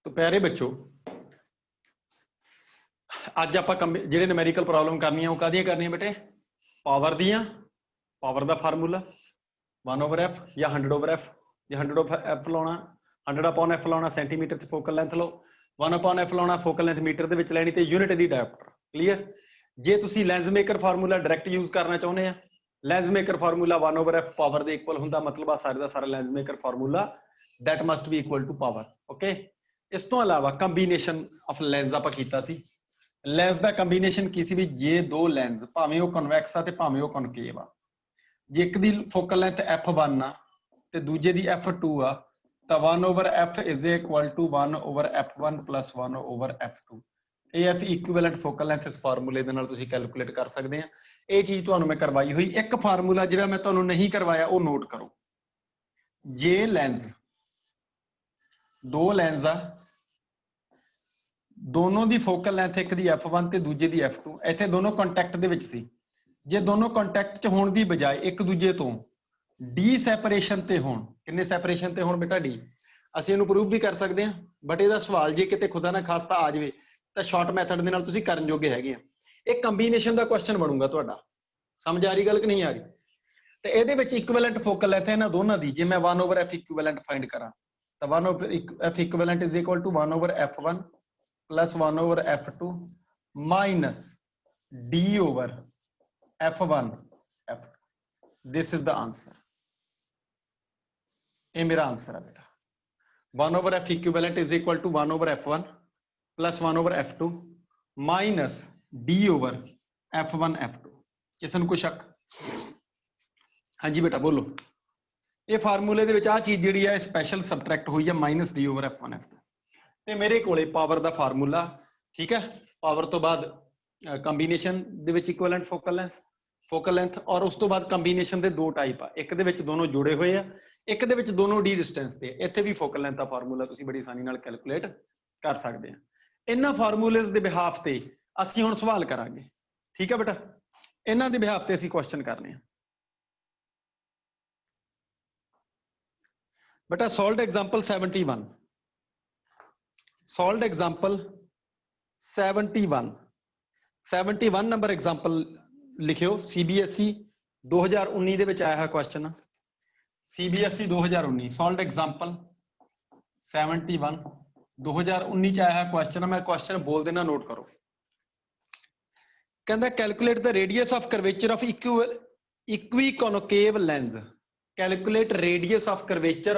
तो प्यारे बच्चों अज आप ਜਿਹੜੇ ਨੁਮੈਰੀਕਲ प्रॉब्लम करनी वो कादियां करनी बेटे पावर दियां पावर का फार्मूला 1/f या 100/f या 100/f लाना 100/f लाना सेंटीमीटर च फोकल लेंथ लो 1/f लाना फोकल लेंथ मीटर दे विच लैनी ते यूनिट दी डायोप्टर क्लीयर। जे तुसी lens maker formula direct use करना चाहुंदे आ lens maker formula 1/f power दे इक्वल हुंदा मतलब आ सारे दा सारा lens maker formula that must be equal to power okay. इस तो अलावा कंबीनेशन ऑफ लेंस आपां कीता सी लेंस का कंबीनेशन की सी भी जे दो लेंस भावें वो कन्वैक्स आ ते भावें वो कॉनकेव आ जे एक दी फोकल लेंथ f1 आ ते दूजे दी f2 आ तो 1/f is equal to 1/f1 plus 1/f2 ये f इक्विवेलेंट फोकल लेंथ इस फार्मूले दे नाल तुसीं कैलकुलेट कर सकते हैं। ये चीज़ तुहानूं मैं करवाई हुई एक फार्मूला जिहड़ा मैं तुहानूं नहीं करवाया वो नोट करो। जे लेंस दो लेंस आ दोनों दी फोकल लेंथ एक दी f1 ते दूजे दी f2 इत्थे दोनों कॉन्टैक्ट दे विच सी जे दोनों कॉन्टैक्ट च होण दी बजाय एक दूजे तो डी सैपरेशन ते होण किन्ने सैपरेशन ते होण बेटा डी असीं इहनूं प्रूव भी कर सकते हैं बट इहदा सवाल जे किते खुदा ना खास्ता आ जाए तो शॉर्ट मैथड दे नाल तुसीं करन जोगे हैगे आ। एक कंबीनेशन दा क्वेश्चन बनूगा तुहाडा समझ आ रही गल कि नहीं आ रही ते इहदे विच इक्विवेलेंट फोकल लेंथ इन्हां दोनों दी जे मैं 1/f इक्विवेलेंट फाइंड करा तो 1/f equivalent is equal to 1/f1 plus 1/f2 minus d over f1 f2 this is the answer. ये मेरा आंसर है बेटा 1/f equivalent is equal to 1/f1 plus 1/f2 minus d over f1 f2। किसी को शक? हाँ जी बेटा बोलो। ये फार्मूले दे विच आ चीज जिहड़ी है स्पैशल सबट्रैक्ट हुई है minus d over f1 f2 ते मेरे कोले पावर दा फार्मूला ठीक है पावर तो बाद कंबीनेशन दे विच इक्विवेलेंट फोकल लेंथ और उस तो बाद कंबीनेशन दे दो टाइप आ एक दे विच दोनों जुड़े हुए आ एक दे विच दोनों डी डिस्टेंस ते इत्थे भी फोकल लेंथ दा फार्मूला तुसीं बड़ी आसानी नाल कैलकुलेट कर सकते हैं। इन्हां फार्मूलेस दे बिहाफ ते असीं हुण सवाल करांगे ठीक है बेटा इन्हां दे बिहाफ ते असीं क्वेश्चन करने आ बेटा। Solve example 71 solve example 71 number example लिखियो CBSE 2019 दे विच आया है क्वेश्चन CBSE 2019 सॉल्व एग्जांपल 71 2019 च आया है क्वेश्चन मैं क्वेश्चन बोल देना नोट करो। कहंदा calculate the radius of curvature of equiconcave lens calculate radius of curvature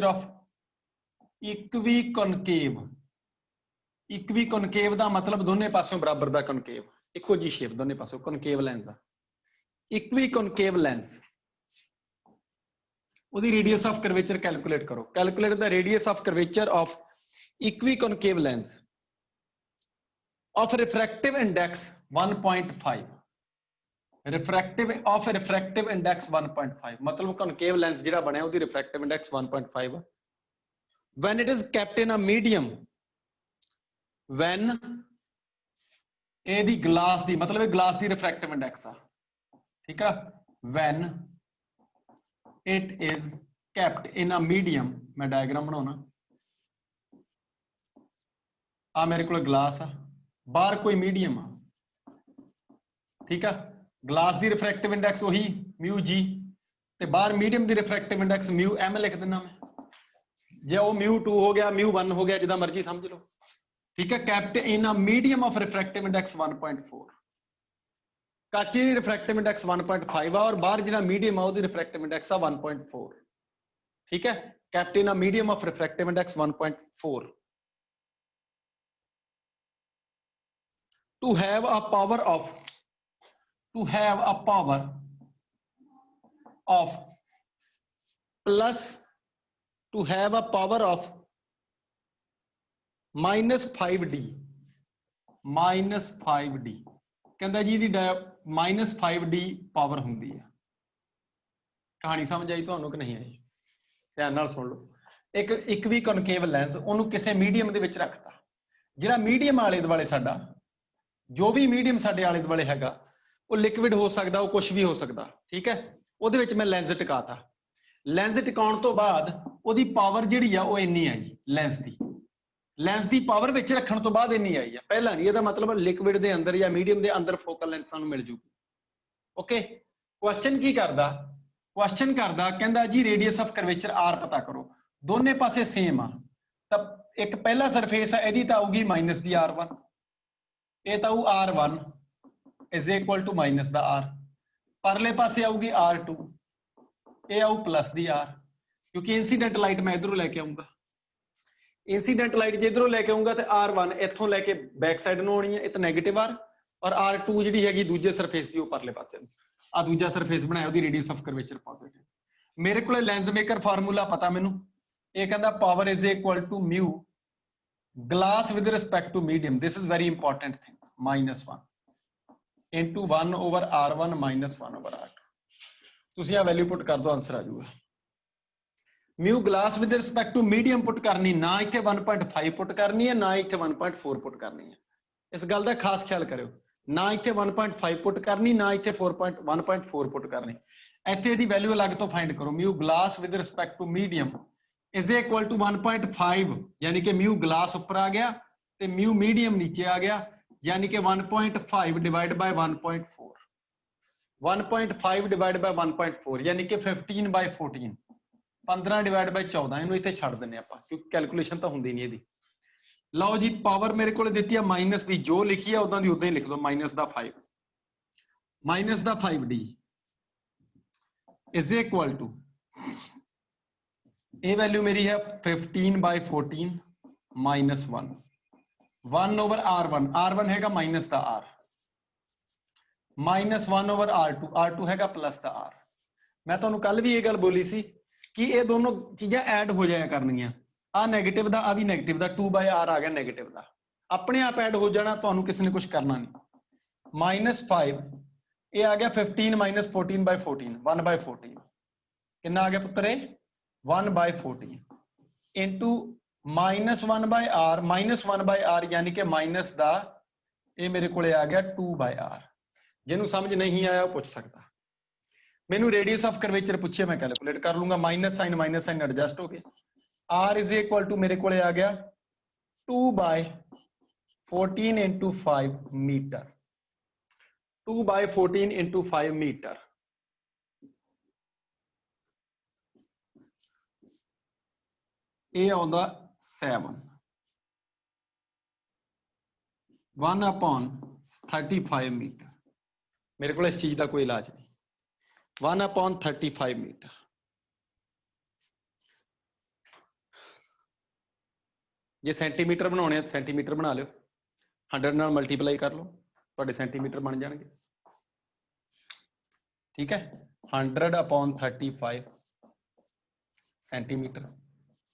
of equiconcave दा मतलब दोनों पासों बराबर दा कॉनकेव इको जी शेप दोनों पासों कॉनकेव लेंस दा इक्विकोनकेव लेंस उदी रेडियस ऑफ कर्वेचर कैलकुलेट करो। Calculate the radius of curvature of equiconcave lens of refractive index 1.5 refractive index 1.5 मतलब कॉनकेव लेंस जिहड़ा बनया उदी refractive index 1.5 when it is kept in a medium when ए दी glass दी मतलब ग्लास दी रिफ्रैक्टिव इंडेक्स आ ठीक है when it is kept in a medium मैं डायग्राम बनाना आ मेरे को ग्लास आ बाहर कोई मीडियम आ ठीक है ग्लास दी रिफ्रैक्टिव इंडेक्स वही म्यू जी ते बाहर मीडियम दी रिफ्रैक्टिव इंडेक्स म्यू एम लिख देना मैं जे वो μ2 हो गया μ1 हो गया जिदा मर्जी समझ लो ठीक है। Kept in a medium of refractive index 1.4 काची दी रिफ्रैक्टिव इंडेक्स 1.5 और बाहर जिहड़ा मीडियम आ ओदी रिफ्रैक्टिव इंडेक्स आ 1.4 ठीक है। Kept in a medium of refractive index 1.4 to have a power of plus to have a power of -5d कहंदा जी दी -5d power हुंदी है। कहानी समझ आई तुहानूं कि नहीं आई? ध्यान नाल सुन लो। एक इक्वी कॉनकेव लेंस उहनूं किसी मीडियम दे विच रखता जिहड़ा मीडियम आले दुआले साडा जो भी मीडियम साडे आले दुआले हैगा वो लिक्विड हो सकता वो कुछ भी हो सकता ठीक है। उहदे विच मैं लेंस टिकाता लेंस टिकाउण तो बाद ਉਹਦੀ ਪਾਵਰ ਜਿਹੜੀ ਆ ਉਹ ਇੰਨੀ ਆ ਜੀ ਲੈਂਸ ਦੀ ਪਾਵਰ ਵਿੱਚ ਰੱਖਣ ਤੋਂ ਬਾਅਦ ਇੰਨੀ ਆਈ ਆ, ਪਹਿਲਾਂ ਨਹੀਂ। ਇਹਦਾ ਮਤਲਬ ਲਿਕੁਇਡ ਦੇ ਅੰਦਰ ਜਾਂ ਮੀਡੀਅਮ ਦੇ ਅੰਦਰ ਫੋਕਲ ਲੈਂਥ ਸਾਨੂੰ ਮਿਲ ਜੂਗੀ। ਓਕੇ, ਕੁਐਸਚਨ ਕੀ ਕਰਦਾ, ਕੁਐਸਚਨ ਕਰਦਾ ਕਹਿੰਦਾ ਜੀ ਰੇਡੀਅਸ ਆਫ ਕਰਵੇਚਰ ਆਰ ਪਤਾ ਕਰੋ, ਦੋਨੇ ਪਾਸੇ ਸੇਮ ਆ। ਤਾਂ ਇੱਕ ਪਹਿਲਾ ਸਰਫੇਸ ਆ, ਇਹਦੀ ਤਾਂ ਆਊਗੀ ਮਾਈਨਸ ਦੀ R1, ਇਹ ਤਾਂ ਆਊ R1 is equal to minus ਦਾ R, ਪਰਲੇ ਪਾਸੇ ਆਊਗੀ R2, ਇਹ ਆਊ ਪਲੱਸ ਦੀ R, ਕਿਉਂਕਿ ਇੰਸੀਡੈਂਟ ਲਾਈਟ ਮੈਂ ਇਧਰੋਂ ਲੈ ਕੇ ਆਉਂਗਾ। इंसीडेंट लाइट जे इधरों लेके आऊंगा तो R1 इथों लेके बैक साइड ਨੂੰ ਆਉਣੀ ਹੈ, ਇਹ ਤਾਂ ਨੈਗੇਟਿਵ R, और R2 ਜਿਹੜੀ ਹੈਗੀ ਦੂਜੇ ਸਰਫੇਸ ਦੀ ਉਹ ਪਰਲੇ ਪਾਸੇ ਨੂੰ, ਆ ਦੂਜਾ ਸਰਫੇਸ ਬਣਾਇਆ, ਉਹਦੀ ਰੇਡੀਅਸ ਆਫ ਕਰਵੇਚਰ ਪੋਜ਼ਿਟਿਵ। ਮੇਰੇ ਕੋਲੇ ਲੈਂਸ ਮੇਕਰ ਫਾਰਮੂਲਾ ਪਤਾ ਮੈਨੂੰ, ਇਹ ਕਹਿੰਦਾ power is equal to mu glass with respect to medium, this is very important thing, -1 into 1 over R1 minus 1 over R2। ਤੁਸੀਂ ਆ ਵੈਲਿਊ ਪੁੱਟ ਕਰ ਦੋ, ਆਨਸਰ ਆ ਜਾਊਗਾ। Mu glass with respect to medium put करनी, ना इत्थे 1.5 पुट करनी है, ना इत्थे 1.4 पुट करनी है, इस गल दा खास ख्याल करियो। ना इत्थे 1.5 पुट करनी, ना इत्थे 1.4 पुट करनी, इत्थे दी वैल्यू अलग तो फाइंड करो। Mu glass with respect to medium is equal to 1.5, यानी कि म्यू ग्लास ऊपर आ गया ते म्यू मीडियम नीचे आ गया, यानी कि 1.5 डिवाइड बाय 1.4, 1.5 डिवाइड बाय 1.4 यानी कि 15/14, 15 डिवाइड बाय 14, ਇਹਨੂੰ ਇੱਥੇ ਛੱਡ ਦਿੰਨੇ ਆਪਾਂ ਕਿਉਂਕਿ ਕੈਲਕੂਲੇਸ਼ਨ ਤਾਂ ਹੁੰਦੀ ਨਹੀਂ ਇਹਦੀ। ਲਓ ਜੀ ਪਾਵਰ ਮੇਰੇ ਕੋਲ ਦਿੱਤੀ ਆ ਮਾਈਨਸ ਦੀ, ਜੋ ਲਿਖੀ ਆ ਉਦਾਂ ਦੀ ਉਦਾਂ ਹੀ ਲਿਖ ਦੋ, -5d ਇਜ਼ ਇਕੁਅਲ ਟੂ, ਇਹ ਵੈਲਿਊ ਮੇਰੀ ਹੈ 15/14 -1 1 over R1, R1 ਹੈਗਾ ਮਾਈਨਸ ਦਾ R, -1 over R2, R2 ਹੈਗਾ ਪਲੱਸ ਦਾ R। ਮੈਂ ਤੁਹਾਨੂੰ ਕੱਲ ਵੀ ਇਹ ਗੱਲ ਬੋਲੀ ਸੀ कि ये दोनों चीजें ऐड हो जाया करनियां, आ नेगेटिव दा आ भी नेगेटिव दा, 2/r आ गया नेगेटिव दा, अपने आप ऐड हो जाना, तुहानू किसी ने कुछ करना नहीं। -5 ये आ गया 15 - 14/14, 1/14 कितना आ गया पुत्र, 1/14 इंटू -1/r, -1/r यानी कि माइनस दा ये मेरे को आ गया 2/r। जिन्होंने समझ नहीं आया पूछ सकता, मैनू रेडियस ऑफ कर्वेचर पूछे मैं कैलकुलेट कर लूंगा, माइनस साइन एडजस्ट हो गया। R इज इक्वल टू मेरे को आ गया 2/14 इंटू 5 मीटर, 2/14 इंटू 5 मीटर, ये आउंदा 7, 1/35 मीटर। मेरे को इस चीज का कोई इलाज नहीं, 1/35 मीटर। जे सेंटीमीटर बनाने सेंटीमीटर बना लो, 100 नाल मल्टीप्लाई कर लो, तुहाडे सेंटीमीटर बन जाएंगे। ठीक है, 100/35 centimetre,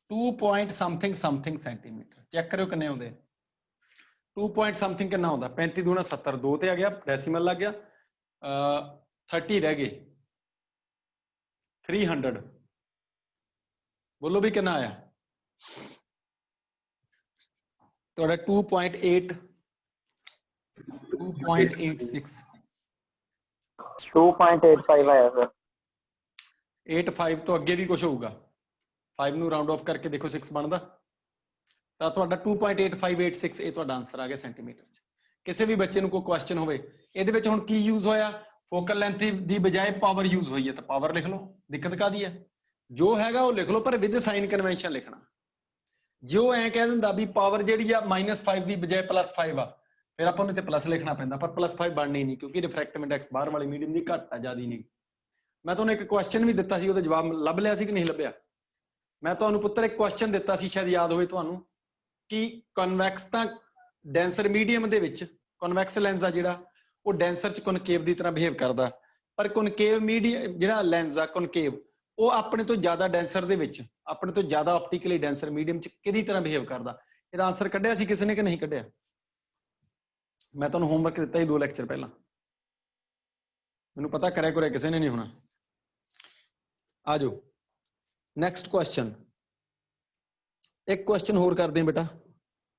2 point something centimetre. Check करो कितने आउंदे, 2 point something कितना आउंदा, 35 दूना 70, 2 ते आ गया, डेसिमल लग गया, 30 रह गए, 300। बोलो भी कितना आया, तो 2.8, 2.86, 2.85 आया सर। 85 तो अगे भी कुछ होगा, 5 ਨੂੰ राउंड ऑफ करके देखो 6 बनता, तो ਤੁਹਾਡਾ 2.8586 ਇਹ ਤੁਹਾਡਾ ਆਨਸਰ ਆ ਗਿਆ ਸੈਂਟੀਮੀਟਰ ਚ। ਕਿਸੇ ਵੀ ਬੱਚੇ ਨੂੰ ਕੋਈ ਕੁਐਸਚਨ ਹੋਵੇ, ਇਹਦੇ ਵਿੱਚ ਹੁਣ ਕੀ ਯੂਜ਼ ਹੋਇਆ, फोकल लेंथ ਦੀ ਬਜਾਏ ਪਾਵਰ ਯੂਜ਼ ਹੋਈ ਹੈ, ਤਾਂ ਪਾਵਰ ਲਿਖ ਲਓ, ਦਿੱਕਤ ਕਾਦੀ ਹੈ, ਜੋ ਹੈਗਾ ਉਹ ਲਿਖ ਲਓ, ਪਰ ਵਿਦ ਸਾਈਨ ਕਨਵੈਂਸ਼ਨ ਲਿਖਣਾ। ਜੋ ਐ ਕਹਿ ਦਿੰਦਾ ਵੀ ਪਾਵਰ ਜਿਹੜੀ ਆ -5 ਦੀ ਬਜਾਏ +5 ਆ, ਫਿਰ ਆਪਾਂ ਨੂੰ ਇੱਥੇ ਪਲੱਸ ਲਿਖਣਾ ਪੈਂਦਾ, ਪਰ +5 ਬਣਨੀ ਨਹੀਂ ਕਿਉਂਕਿ ਰਿਫਰੈਕਟਿਵ ਇੰਡੈਕਸ ਬਾਹਰ ਵਾਲੀ ਮੀਡੀਅਮ ਦੀ ਘੱਟ ਆ, ਜ਼ਿਆਦਾ ਨਹੀਂ। ਮੈਂ ਤੁਹਾਨੂੰ ਇੱਕ ਕੁਐਸਚਨ ਵੀ ਦਿੱਤਾ ਸੀ, ਉਹਦਾ ਜਵਾਬ ਲੱਭ ਲਿਆ ਸੀ ਕਿ ਨਹੀਂ ਲੱਭਿਆ? ਮੈਂ ਤੁਹਾਨੂੰ ਪੁੱਤਰ ਇੱਕ ਕੁਐਸਚਨ ਦਿੱਤਾ ਸੀ, ਸ਼ਾਇਦ ਯਾਦ ਹੋਵੇ ਤੁਹਾਨੂੰ, ਕਿ ਕਨਵੈਕਸ ਤਾਂ ਡੈਂਸਰ ਮੀਡੀਅਮ ਦੇ ਵਿੱਚ ਕਨਵੈਕਸ ਲੈਂਸ ਆ ਜਿਹੜਾ ਉਹ ਡੈਂਸਰ ਚ ਕਨਕੇਵ ਦੀ ਤਰ੍ਹਾਂ ਬਿਹੇਵ ਕਰਦਾ, ਪਰ ਕਨਕੇਵ ਮੀਡੀਅਮ ਜਿਹੜਾ ਲੈਂਸ ਆ ਕਨਕੇਵ ਉਹ ਆਪਣੇ ਤੋਂ ਜ਼ਿਆਦਾ ਡੈਂਸਰ ਦੇ ਵਿੱਚ, ਆਪਣੇ ਤੋਂ ਜ਼ਿਆਦਾ ਆਪਟੀਕਲੀ ਡੈਂਸਰ ਮੀਡੀਅਮ ਚ ਕਿਹਦੀ ਤਰ੍ਹਾਂ ਬਿਹੇਵ ਕਰਦਾ? ਇਹਦਾ ਆਨਸਰ ਕੱਢਿਆ ਸੀ ਕਿਸੇ ਨੇ ਕਿ ਨਹੀਂ ਕੱਢਿਆ? ਮੈਂ ਤੁਹਾਨੂੰ ਹੋਮਵਰਕ ਦਿੱਤਾ ਸੀ 2 ਲੈਕਚਰ ਪਹਿਲਾਂ, ਮੈਨੂੰ ਪਤਾ ਕਰਿਆ ਕਰਿਆ ਕਿਸੇ ਨੇ ਨਹੀਂ ਹੋਣਾ। ਆ ਜਾਓ ਨੈਕਸਟ ਕੁਐਸਚਨ, ਇੱਕ ਕੁਐਸਚਨ ਹੋਰ ਕਰਦੇ ਹਾਂ ਬੇਟਾ,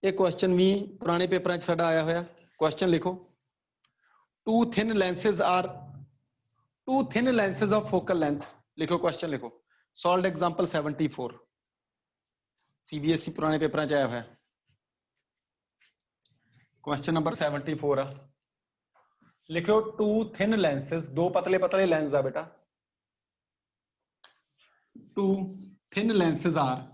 ਇਹ ਕੁਐਸਚਨ ਵੀ ਪੁਰਾਣੇ ਪੇਪਰਾਂ 'ਚ ਸਾਡਾ ਆਇਆ ਹੋਇਆ। ਕੁਐਸਚਨ ਲਿਖੋ, two thin lenses of focal length, लिखो क्वेश्चन लिखो, solved example 74। CBSE पुराने पेपर च आया हुआ। क्वेश्चन नंबर 74 लिखो, टू थिन लेंसेज, दो पतले पतले लेंस आ बेटा, two thin lenses are,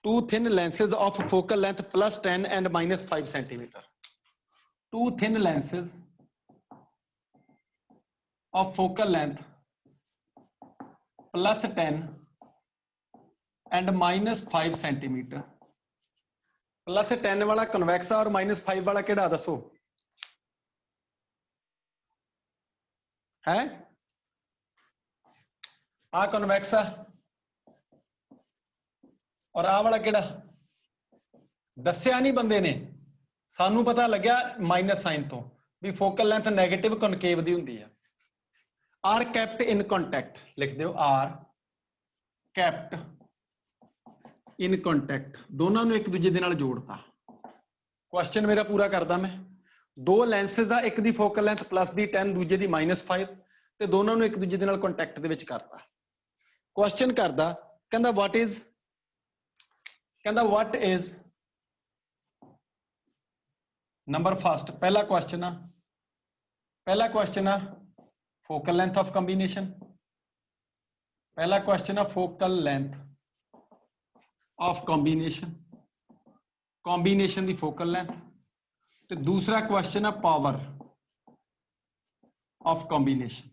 two thin lenses of focal length plus 10 and minus 5 centimeter. Two thin lenses of focal length plus 10 and minus 5 centimeter. Plus 10 वाला convex और minus 5 वाला केड़ा दसो है? आ convex और आ वाला केड़ा दस्या नहीं बंदे ने, सानू पता लग्या माइनस साइन तो भी फोकल लेंथ नेगेटिव कॉनकेव दी हुंदी है। आर कैप्ट इन कॉन्टैक्ट लिख दो, आर कैप्ट इन कॉन्टैक्ट, दोनों ने एक दूजे दे नाल जोड़ता। क्वेश्चन मेरा पूरा करदा मैं, दो लेंसेज आ, एक दी फोकल लेंथ प्लस दी 10 दूजे दी -5 ते दोनों ने एक दूजे दे नाल कॉन्टैक्ट दे विच करता। क्वेश्चन करदा कहंदा व्हाट इज, कहंदा व्हाट इज नंबर फर्स्ट, पहला क्वेश्चन आ फोकल लेंथ ऑफ कॉम्बिनेशन, पहला क्वेश्चन आ focal length of combination, combination दी फोकल लेंथ, ते दूसरा क्वेश्चन आ पावर ऑफ कॉम्बिनेशन।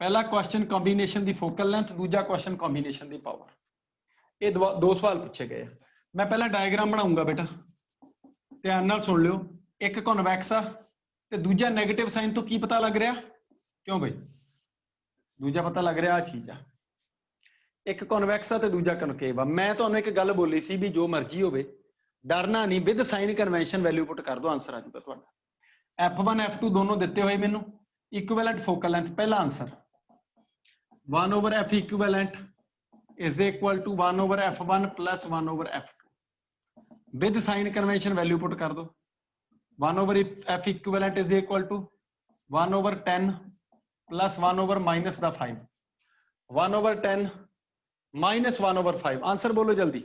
पहला क्वेश्चन कॉम्बिनेशन दी फोकल लेंथ, दूसरा क्वेश्चन कॉम्बिनेशन दी पावर। ये दो सवाल पूछे गए। मैं पहला डायग्राम बनाऊंगा बेटा, ध्यान नाल सुन लियो। एक कॉन्वैक्स आ ते दूजा नेगेटिव साइन तो की पता लग रहा, क्यों भाई दूजा पता लग रहा आ चीज आ, एक कॉन्वैक्स आ ते दूजा कनकेव आ। मैं तुहानू एक गल बोली सी भी जो मर्जी होवे डरना नहीं, with sign convention value put कर दो, आंसर आ जाऊगा तुहाडा। F1 F2 दोनों दिते हुए मैनू, इक्विवेलेंट फोकल लेंथ, पहला answer 1/f equivalent is equal to 1/f1 plus 1/f2, with sign convention value put कर दो। 1/f equivalent is equal to 1/10 plus 1/-5, 1/10 minus 1/5, answer बोलो जल्दी।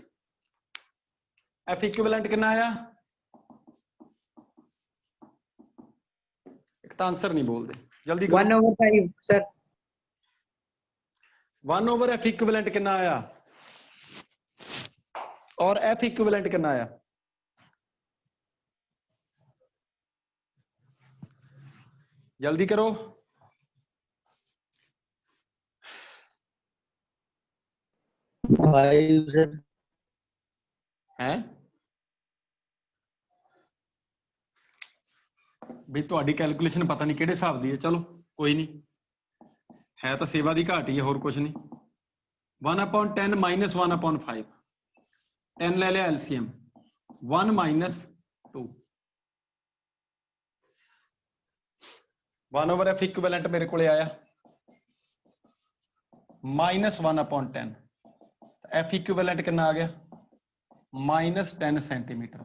एफ इक्विवेलेंट कितना आया, एक तो आंसर नहीं बोलते जल्दी करो। 1/5 सर। 1/f इक्विवेलेंट कितना आया और एफ इक्विवेलेंट कितना आया, जल्दी करो। हैं भी तुहाडी कैलकुलेशन पता नहीं किहड़े हिसाब दी है, चलो कोई नहीं, है तो सेवा की घाट ही है, होर कुछ नहीं। 1/10 माइनस 1/5, 10 ले लिया एलसीएम, 1 माइनस 2, 1/f इक्विवेलेंट मेरे को आया माइनस 1/10, एफ इक्विवेलेंट कितना आ गया -10 सेंटीमीटर।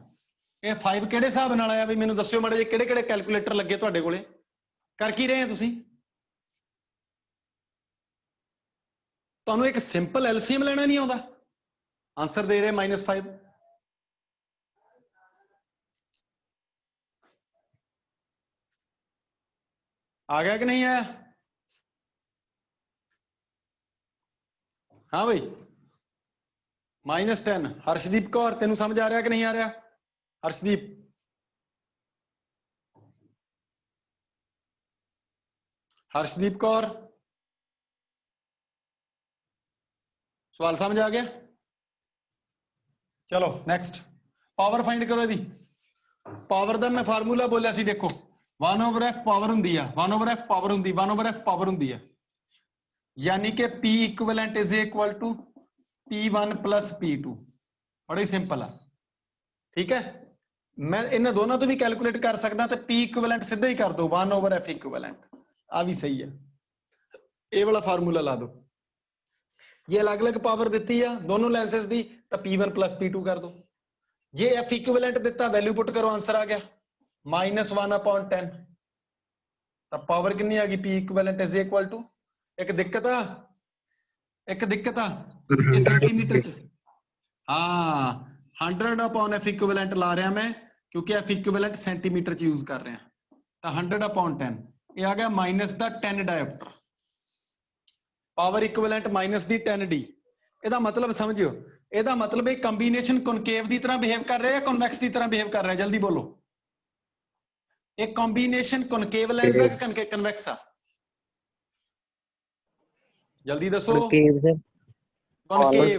ये 5 किहड़े हिसाब नाल आया भी मैनूं दस्सिओ माड़े जे, किहड़े किहड़े कैलकुलेटर लगे तुहाडे कोले, कर की रहे हैं तुसीं? तुहानूं एक सिंपल एलसीएम लेना नहीं आउंदा, आंसर दे रहे -5। आ गया कि नहीं आया? हाँ भाई -10। हर्षदीप कौर तेनू समझ आ रहा कि नहीं आ रहा? हर्षदीप हर्षदीप कौर सवाल समझ आ गया? चलो नेक्स्ट, पावर फाइंड करो। दी पावर दा मैं फार्मूला बोलिया सी, देखो 1/f पावर हुंदी है, 1/f पावर हुंदी, 1/f पावर हुंदी है, यानी कि P equivalent is equal to P1 plus P2, बड़ा ही सिंपल है। ठीक है, मैं इन दोनों तो भी कैलकुलेट कर सकता, तो P इक्विवेलेंट सीधा ही कर दो 1/f इक्विवेलेंट, आ भी सही है। ये वाला फार्मूला ला दो, ये अलग अलग पावर दी है दोनों लेंसेज दी, तो P1 प्लस P2 कर दो। जे F इक्विवेलेंट दिता, वैल्यू पुट करो, आंसर आ गया -1/10, तो पावर कितनी आ गई P equivalent is equal to, एक दिक्कत आ एक दिक्कत आ ये सेंटीमीटर च हाँ 100/F इक्विवेलेंट ला रहा मैं क्योंकि F इक्विवेलेंट सेंटीमीटर च यूज कर रहे हैं तो 100/10 ये आ गया माइनस दा 10 डायोप्टर पावर इक्विवेलेंट माइनस दी 10D ਇਹਦਾ मतलब समझियो ਇਹਦਾ मतलब एक ਕੰਬੀਨੇਸ਼ਨ ਕਨਕੇਵ ਦੀ ਤਰ੍ਹਾਂ ਬਿਹੇਵ ਕਰ ਰਿਹਾ ਹੈ ਕਨਵੈਕਸ ਦੀ ਤਰ੍ਹਾਂ ਬਿਹੇਵ ਕਰ ਰਿਹਾ ਹੈ ਜਲਦੀ ਬੋਲੋ एक कॉम्बिनेशन कॉनकेव लेंस है कि कन्वेक्स है जल्दी दसो कॉनकेव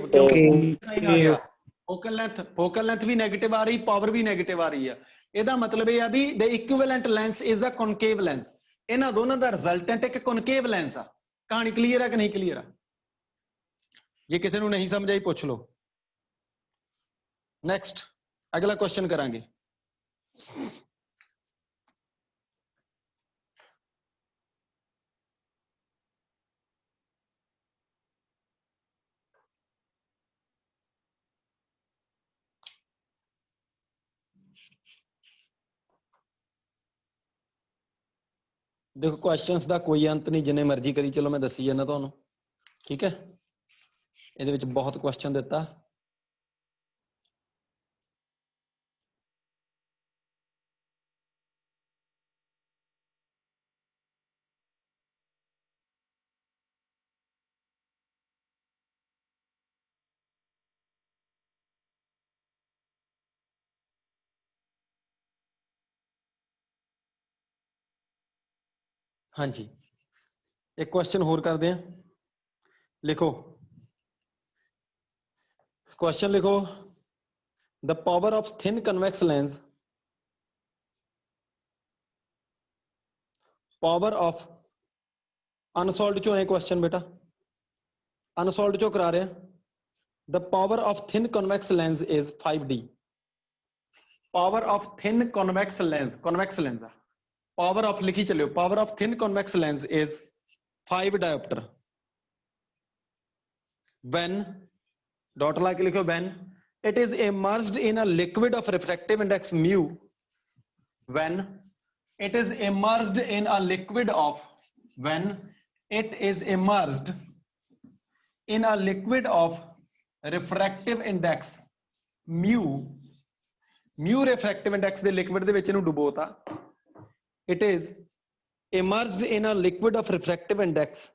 साइन आ गया फोकल लेंथ भी नेगेटिव आ रही पावर भी नेगेटिव आ रही है ਇਹਦਾ मतलब ਇਹ ਆ ਵੀ the equivalent lens is a concave lens ਇਹਨਾਂ ਦੋਨਾਂ ਦਾ ਰਿਜ਼ਲਟੈਂਟ ਇੱਕ ਕਨਕੇਵ ਲੈਂਸ ਆ ਕਹਾਣੀ ਕਲੀਅਰ ਹੈ ਕਿ ਨਹੀਂ ਕਲੀਅਰ ਆ ਜੇ ਕਿਸੇ ਨੂੰ ਨਹੀਂ ਸਮਝ ਆਈ ਪੁੱਛ ਲਓ ਨੈਕਸਟ ਅਗਲਾ ਕੁਐਸਚਨ ਕਰਾਂਗੇ देखो क्वेश्चंस का कोई अंत नहीं जिन्ने मर्जी करी चलो मैं दसी जाना तुहानू ठीक है ये बहुत क्वेश्चन दिता हाँ जी एक क्वेश्चन होर करते हैं लिखो क्वेश्चन लिखो the power of thin convex lens power of unsolved चो है क्वेश्चन बेटा अनसॉल्व चो करा रहे हैं the power of thin convex lens is 5D power of thin convex lens power of लिखी चलियो power of thin convex lens is 5 dioptre when dot ला के लिखो when it is immersed in a liquid of refractive index mu when it is immersed in a liquid of when it is immersed in a liquid of refractive index mu refractive index ਦੇ liquid ਦੇ ਵਿੱਚ ਇਹਨੂੰ ਡੁਬੋਤਾ it is immersed in a liquid of refractive index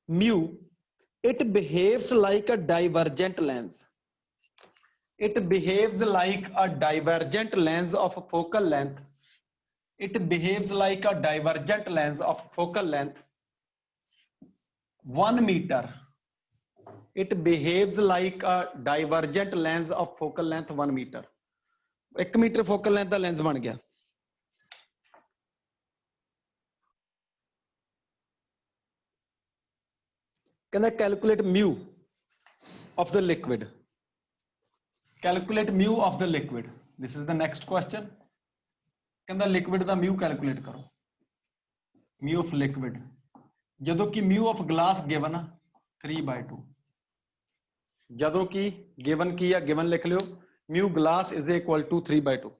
mu it behaves like a divergent lens it behaves like a divergent lens of focal length it behaves like a divergent lens of focal length 1 meter it behaves like a divergent lens of focal length 1 meter 1 meter focal length the lens ਬਣ ਗਿਆ कहना calculate mu of the liquid calculate mu of the liquid this is the next question कहना liquid ਦਾ mu calculate करो mu of liquid ਜਦੋਂ कि mu of glass given 3/2 ਜਦੋਂ कि given की है given लिख लियो mu glass is equal to 3/2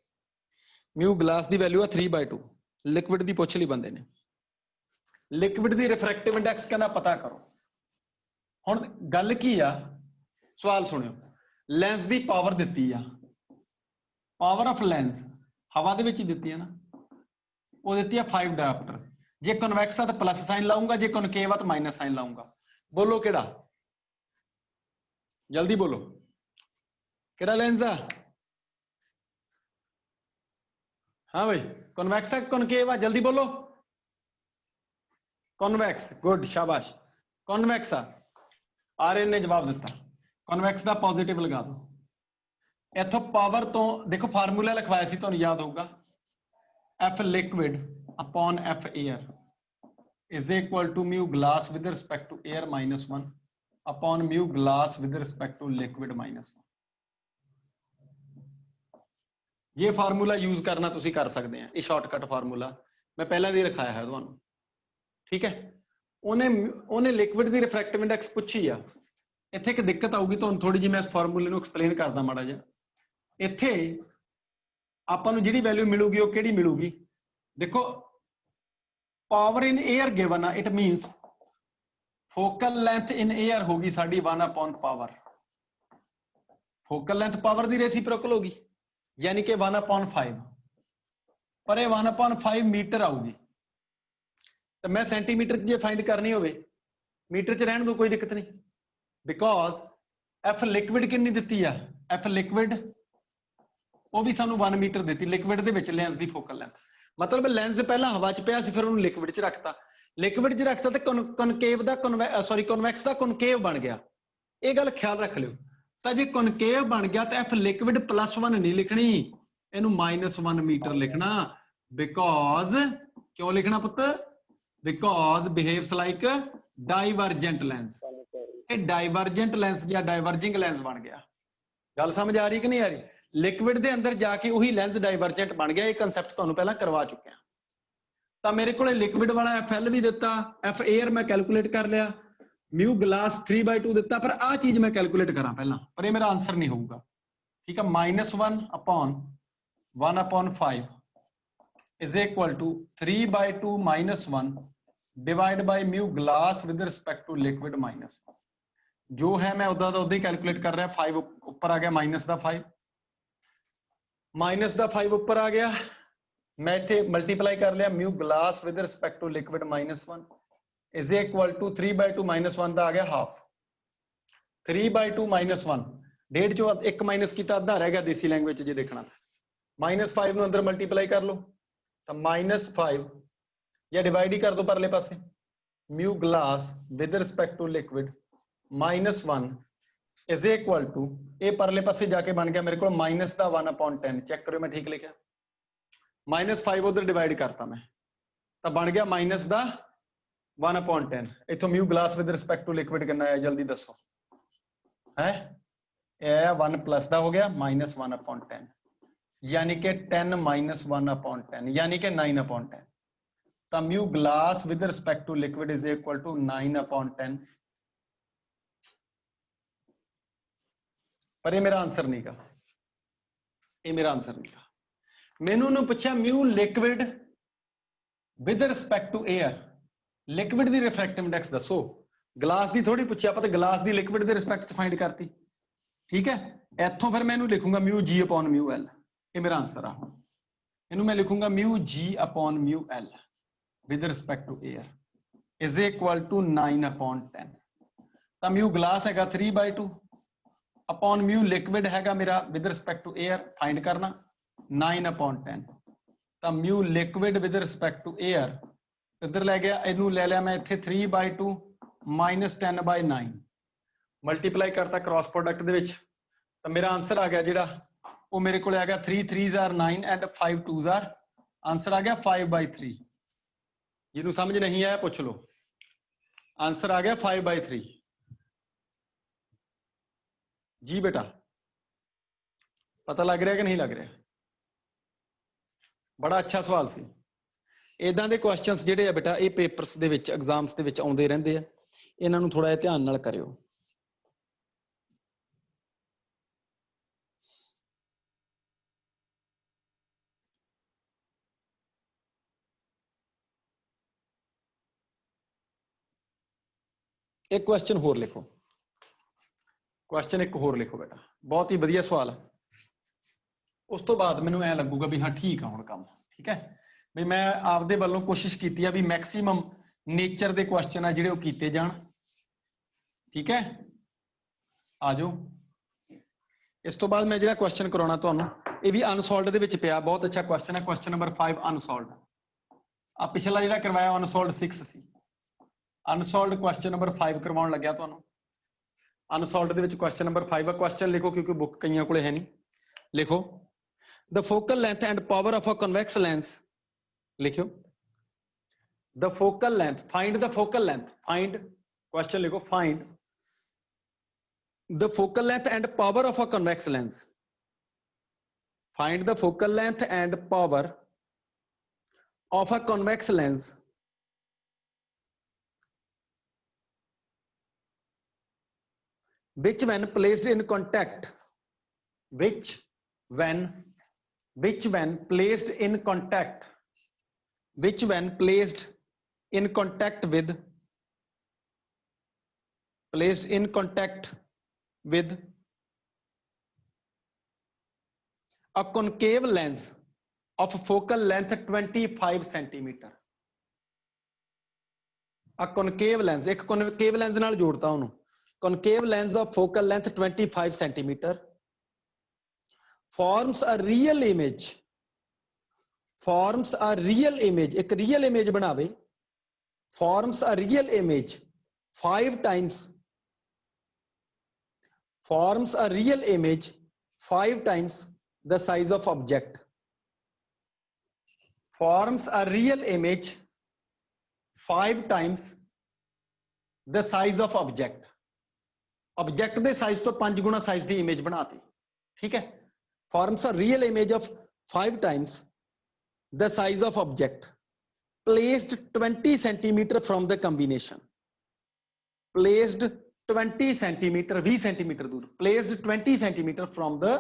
mu glass the value है 3/2 liquid ਦੀ ਪੁੱਛ ਲਈ ਬੰਦੇ ਨੇ liquid ਦੀ refractive index कहना पता करो ਹੁਣ ਗੱਲ ਕੀ ਆ ਸਵਾਲ ਸੁਣਿਓ ਲੈਂਸ ਦੀ ਪਾਵਰ ਦਿੱਤੀ ਆ ਪਾਵਰ ਆਫ ਲੈਂਸ ਹਵਾ ਦੇ ਵਿੱਚ ਹੀ ਦਿੱਤੀ ਆ ਨਾ ਉਹ ਦਿੱਤੀ ਆ 5 ਡਾਇਓਪਟਰ ਜੇ ਕਨਵੈਕਸ ਆ ਤਾਂ ਪਲੱਸ ਸਾਈਨ ਲਾਉਂਗਾ ਜੇ ਕਨਕੇਵ ਆ ਤਾਂ ਮਾਈਨਸ ਸਾਈਨ ਲਾਉਂਗਾ ਬੋਲੋ ਕਿਹੜਾ ਜਲਦੀ ਬੋਲੋ ਕਿਹੜਾ ਲੈਂਸ ਆ हाँ भाई कन्वेक्स है कनकेव है जल्दी बोलो कन्वेक्स गुड शाबाश कन्वेक्स है आर्यन ने जवाब दिता कन्वेक्स का पॉजिटिव लगा दो इथों पावर तो देखो फार्मूला लिखवाया सी तुहानू याद होगा F liquid upon F air is equal to mu glass with respect to air minus 1 upon mu glass with respect to liquid minus 1 ये फार्मूला यूज करना तुसी कर सकते हैं ये शॉर्टकट फार्मूला मैं पहला भी रखाया है तुहानू ठीक है उन्हें लिक्विड की रिफ्रैक्टिव इंडेक्स पूछी आ इत्थे एक दिक्कत आऊगी तुहानू थोड़ी जी मैं इस फार्मूले नू एक्सप्लेन करदा माड़ा जिहा इत्थे आपां नू जिहड़ी वैल्यू मिलूगी वो किहड़ी मिलूगी देखो पावर इन एयर गिवन आ it means focal length in air होगी साडी 1 upon power, focal length power दी रेसिप्रोकल होगी यानी कि 1 अपॉन 5, पर ये 1 अपॉन 5 मीटर आऊगी। तो मैं सेंटीमीटर जे फाइंड करनी होवे मीटर च रहन दो, कोई दिक्कत नहीं, बिकॉज एफ लिक्विड कितनी दित्ती है, एफ लिक्विड वो भी सानू 1 मीटर देती liquid they which lens the focal length, मतलब लेंस पहला हवा च पिया सी फिर उन्होंने लिक्विड च रखता, लिक्विड च रखता तो कनकेव दा सॉरी कन्वैक्स दा कनकेव बन गया। ये गल ख्याल रख लियो, तो जे कनकेव बन गया तो एफ लिक्विड +1 नहीं लिखनी, इनू -1 मीटर लिखना, बिकॉज क्यों लिखना पुत, because behaves like divergent lens, ये डाइवर्जेंट लेंस या डाइवर्जिंग लेंस बन गया। गल समझ आ रही कि नहीं आ रही, लिक्विड दे अंदर जाके वही लेंस डाइवर्जेंट बन गया, ये कंसैप्ट तुहानू पहला करवा चुके हैं। तो मेरे को लिक्विड वाला FL भी दिता, एफ एयर मैं कैलकुलेट कर लिया, म्यू ग्लास 3/2 दिता, पर आ चीज मैं कैलकुलेट करा पहला, पर ये मेरा आंसर नहीं होगा, ठीक है। -1 upon 1 upon 5 is equal to 3/2 -1 divide by mu glass with respect to liquid -1, जो है मैं उदा दा उदा ही कैलकुलेट कर रहा, 5 ऊपर आ गया, -5 ऊपर आ गया, मैं इथे मल्टीप्लाई कर लिया, mu glass with respect to liquid -1 is equal to 3/2 -1 दा आ गया हाफ, 3/2 -1 डेढ़ चो एक माइनस किया अद्धा रह गया, देसी लैंग्वेज जे देखना, -5 नु अंदर मल्टीप्लाई कर लो तो -5 या डिवाइड ही कर दो परले पासे, mu glass with respect to liquid -1 is equal to, ये परले पासे जाके बन गया मेरे को -1/10, चेक करो मैं ठीक लिखा, -5 उधर डिवाइड करता मैं तो बन गया -1/10, इथों mu glass with respect to liquid कितना है जल्दी दसो, है 1 प्लस का हो गया -1/10, यानी कि 10 -1/10 यानी कि 9/10, तो mu glass with respect to liquid is equal to 9/10, पर ये मेरा आंसर नहीं का, ये मेरा आंसर नहीं का। मैनू ने पूछा mu liquid with respect to air, liquid दी रिफ्रैक्टिव इंडेक्स दसो, ग्लास दी थोड़ी पूछा, पता ग्लास दी लिक्विड दे रिस्पेक्ट च फाइंड करती, ठीक है। इथों फिर मैं लिखूंगा mu G upon mu L, ये मेरा आंसर आ, इनू मैं लिखूंगा mu G upon mu L with respect to air is equal to 9/10, तो म्यू ग्लास है 3/2 अपॉन म्यू लिक्विड है मेरा with respect to air find करना 9/10, तो mu liquid with respect to air इधर ले गया, इनू ले लिया मैं इत्थे 3/2 -10/9 मल्टीप्लाई करता क्रॉस प्रोडक्ट दे विच, तो मेरा आंसर आ गया जिहड़ा वो मेरे को आ गया 3 3s are 9 and 5 2s are, answer आ गया 5/3, जिन्होंने समझ नहीं आया पूछ लो, आंसर आ गया 5/3 जी बेटा, पता लग रहा कि नहीं लग रहा, बड़ा अच्छा सवाल सी। इदां दे क्वेश्चंस जिहड़े आ बेटा ये पेपर्स दे विच एग्जाम्स दे विच आउंदे रहिंदे आ, इन्हां नूं थोड़ा जिहा ध्यान नाल करियो। एक क्वेश्चन होर लिखो, क्वेश्चन एक होर लिखो बेटा, बहुत ही वधिया सवाल है, उस तो बाद मैनूं ऐ लगूगा भी हाँ ठीक है हुण काम, ठीक है भी मैं आपदे वल्लों कोशिश कीती है भी मैक्सीमम नेचर दे क्वेश्चन आ जिहड़े ओह कीते जाण, ठीक है। आ जाओ, इस तो बाद मैं जिहड़ा क्वेश्चन कराउणा तुहानूं ये भी अनसॉल्वड दे विच पिया, बहुत अच्छा क्वेश्चन है, क्वेश्चन नंबर 5 अनसॉल्वड, आ पिछला जिहड़ा करवाया अनसॉल्वड 6 सी, अनसॉल्वड क्वेश्चन नंबर 5 करवाउण लग्या तुहानूं, unsolved they which question number 5 है, क्वेश्चन लिखो क्योंकि बुक कईयां कोले है नहीं, लिखो the focal length and power of a convex lens, लिखो the focal length, find the focal length, find question लिखो find the focal length and power of a convex lens, find the focal length and power of a convex lens which when placed in contact, which when placed in contact with placed in contact with a concave lens of focal length 25 centimeter. A concave lens, एक concave lens नाल जोड़ता हूं, concave lens of focal length 25 centimeter forms a real image, forms a real image, एक real image बनावे, forms a real image 5 times, forms a real image 5 times the size of object, forms a real image 5 times the size of object. Object the size तो 5 गुना size दी image बनाती, ठीक है? Forms a real image of 5 times the size of object placed 20 centimeter from the combination, placed 20 centimeter 20 centimeter दूर, placed 20 centimeter from the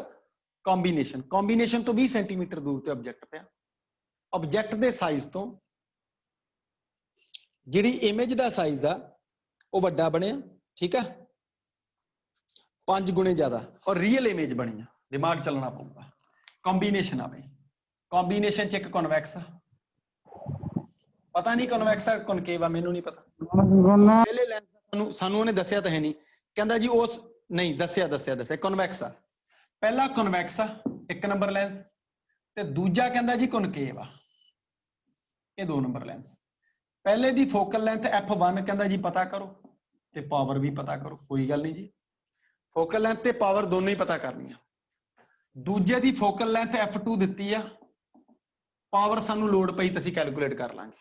combination, combination तो 20 centimeter दूर ते object पे, object दे size तो जिहड़ी image दा size आ वो वड्डा बने, ठीक है, 5 गुणे ज्यादा, और रियल इमेज बनी, दिमाग चलना पऊगा। कॉम्बिनेशन आ भाई, कॉम्बिनेशन च एक कन्वैक्स आ, पता नहीं कन्वैक्स आ कॉनकेव आ, मैनू नहीं पता, पहले लेंस सानू उन्हें दस्या तो है नहीं, कहंदा जी उस नहीं दस्या कन्वैक्स आ, पहला कन्वैक्स आ 1 नंबर लेंस ते दूजा कहंदा जी कॉनकेव आ, ये 2 नंबर लेंस। पहले दी फोकल लेंथ f1 कहंदा जी पता करो ते पावर भी पता करो, कोई गल नहीं जी, फोकल लेंथ ते पावर दोनों ही पता करनी। दूजे दी फोकल लेंथ f2 दित्ती आ, पावर सानू लोड पई ते असीं कैलकुलेट कर लांगे।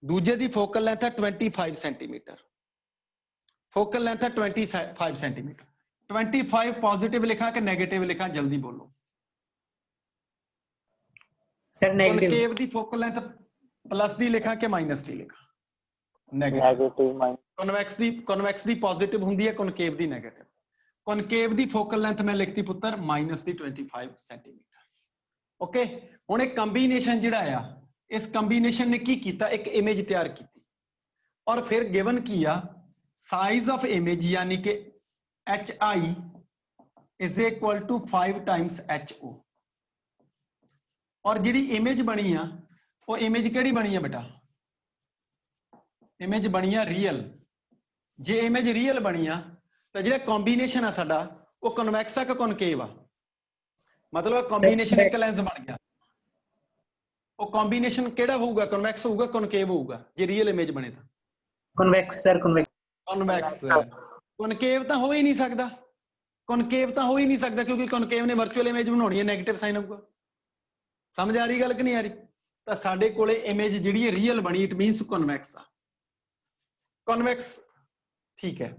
दूजे दी फोकल लेंथ है 25 सेंटीमीटर, फोकल लेंथ है 25 सेंटीमीटर। 25 पॉजिटिव लिखा कि नेगेटिव लिखा, जल्दी बोलो सर। नेगेटिव। कॉनकेव दी फोकल लेंथ प्लस दी लिखा कि माइनस दी लिखा? नेगेटिव। कॉन्वेक्स दी पॉजिटिव हुंदी है, कॉनकेव दी नेगेटिव। कॉनकेव दी फोकल लेंथ मैं लिखती पुत्र माइनस दी 25 सेंटीमीटर। ओके, हुण एक कंबीनेशन जिहड़ा आ, इस कंबीनेशन ने की कीता, एक इमेज तैयार की और फिर गिवन किया साइज ऑफ इमेज यानी कि HI is equal to 5 times HO। और जिहड़ी इमेज बनी आ वो इमेज किहड़ी बनी है बेटा? इमेज बनी है रियल। जे इमेज रियल बनी आ तो जिहड़ा कॉम्बीनेशन आ साडा वो कन्वैक्स आ कि कॉनकेव आ? मतलब कॉम्बीनेशन एक लेंस बन गया, वो कॉम्बीनेशन केड़ा होगा? कन्वैक्स होगा कॉनकेव होगा? जे रियल इमेज बने तो कन्वैक्स सर। कन्वैक्स। कॉनकेव तो हो ही नहीं सकता, कॉनकेव तो हो ही नहीं सकता क्योंकि कॉनकेव ने वर्चुअल इमेज बनानी है, नेगेटिव साइन होगा। समझ आ रही गल कि नहीं आ रही? तो साडे कोले इमेज जिहड़ी रियल बनी, इट मीनस कन्वैक्स आ, कन्वैक्स, ठीक है।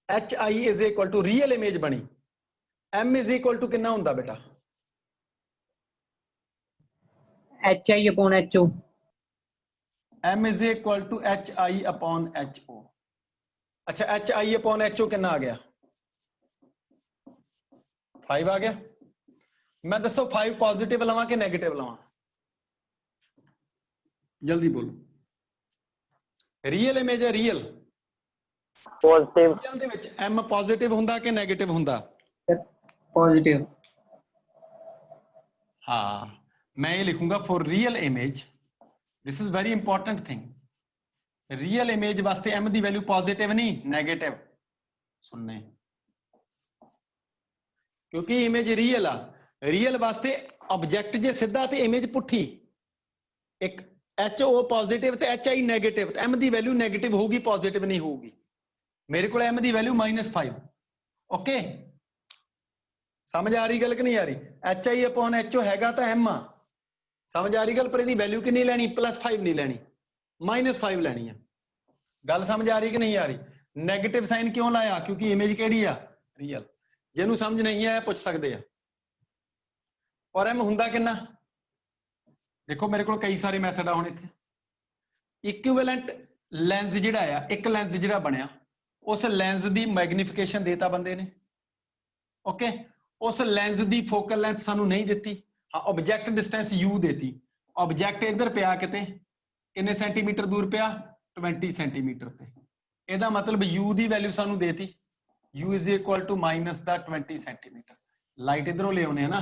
HI is equal to real image बनी, M इज इक्वल टू कितना हुंदा बेटा? HI upon HO। M is equal to HI upon HO। अच्छा, HI अपॉन HO कितना आ गया? 5 आ गया। मैं दसो 5 पॉजिटिव लवा कि नेगेटिव लवा? जल्दी बोलो। रियल इमेज है, रियल पॉजिटिव, रियल दे विच M पॉजिटिव हुंदा कि नेगेटिव हुंदा? पॉजिटिव। हाँ, मैं ये लिखूंगा for real image, this is very important thing, real image वास्ते M दी वैल्यू पॉजिटिव नहीं नेगेटिव सुनने, क्योंकि इमेज रियल आ। रियल वास्ते ऑब्जेक्ट जे सीधा ते इमेज पुठी, एक HO पॉजिटिव ते HI नेगेटिव, तो M दी वैल्यू नेगेटिव होगी, पॉजिटिव नहीं होगी। मेरे को M दी वैल्यू -5। ओके, समझ आ रही गल कि नहीं आ रही? HI अपॉन HO हैगा तो M आ, समझ आ रही गल? पर इसकी वैल्यू कितनी लेनी? +5 नहीं लेनी, -5 लेनी है। गल समझ आ रही कि नहीं आ रही? नेगेटिव साइन क्यों लाया? क्योंकि इमेज केड़ी आ? रियल। जिन्होंने समझ नहीं आया पूछ सकते हैं। और M हुंदा कितना? देखो मेरे को कई सारे मैथड आ हुण इत्थे। इक्विवेलेंट लेंस जिहड़ा आ, एक लेंस जिहड़ा बनया, उस लेंस दी मैग्नीफिकेशन देता बंदे ने। ओके, उस लेंस दी फोकल लेंथ सानू नहीं दित्ती, हाँ ऑब्जेक्ट डिस्टेंस U देती। ऑब्जेक्ट इधर पिया किते, किन्ने सेंटीमीटर दूर पिया? 20 सेंटीमीटर पे। ਇਹਦਾ ਮਤਲਬ u ਦੀ ਵੈਲਿਊ ਸਾਨੂੰ ਦੇਤੀ, u is equal to minus the 20 centimeter. Light इधरों ले आने ना,